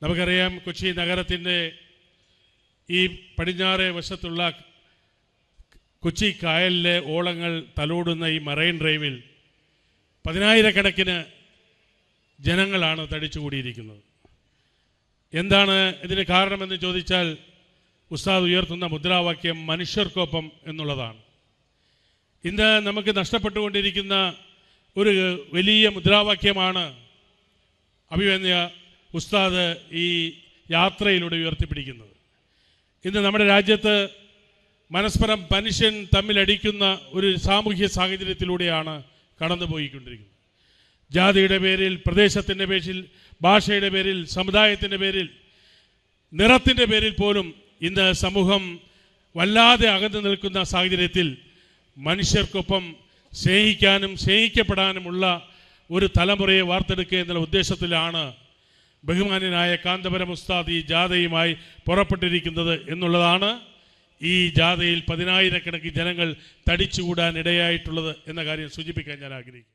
നമുക്കറിയാം, കൊച്ചി നഗരത്തിൻ്റെ ഈ പടിഞ്ഞാറേ വശത്തുള്ള കൊച്ചി കായലിലെ ഓളങ്ങൾ തലോടുന്ന ഈ മറൈൻ ഡ്രൈവിൽ പതിനായിരക്കണക്കിന് ജനങ്ങളാണ് തടിച്ചുകൂടിയിരിക്കുന്നത്. എന്താണ് ഇതിന് കാരണമെന്ന് ചോദിച്ചാൽ, ഉസ്താദ് ഉയർത്തുന്ന മുദ്രാവാക്യം മനുഷ്യർക്കൊപ്പം എന്നുള്ളതാണ്. ഇന്ന് നമുക്ക് നഷ്ടപ്പെട്ടുകൊണ്ടിരിക്കുന്ന ഒരു വലിയ മുദ്രാവാക്യമാണ് അഭിമന്യ ഉസ്താദ് ഈ യാത്രയിലൂടെ ഉയർത്തിപ്പിടിക്കുന്നത്. ഇന്ന് നമ്മുടെ രാജ്യത്ത് പരസ്പരം മനുഷ്യൻ തമ്മിലടിക്കുന്ന ഒരു സാമൂഹ്യ സാഹചര്യത്തിലൂടെയാണ് കടന്നുപോയിക്കൊണ്ടിരിക്കുന്നത്. ജാതിയുടെ പേരിൽ, പ്രദേശത്തിൻ്റെ പേരിൽ, ഭാഷയുടെ പേരിൽ, സമുദായത്തിൻ്റെ പേരിൽ, നിറത്തിൻ്റെ പേരിൽ പോലും ഇന്ന് സമൂഹം വല്ലാതെ അകന്നു നിൽക്കുന്ന സാഹചര്യത്തിൽ മനുഷ്യർക്കൊപ്പം സ്നേഹിക്കാനും സ്നേഹിക്കപ്പെടാനുമുള്ള ഒരു തലമുറയെ വാർത്തെടുക്കുക എന്നുള്ള ഉദ്ദേശത്തിലാണ് ബഹുമാന്യനായ കാന്തപുരം ഉസ്താദ് ഈ ജാഥയുമായി പുറപ്പെട്ടിരിക്കുന്നത് എന്നുള്ളതാണ് ഈ ജാഥയിൽ 10,000 കണക്കിന് ജനങ്ങൾ തടിച്ചുകൂടാൻ ഇടയായിട്ടുള്ളത് എന്ന കാര്യം സൂചിപ്പിക്കാൻ ഞാൻ ആഗ്രഹിക്കുന്നു.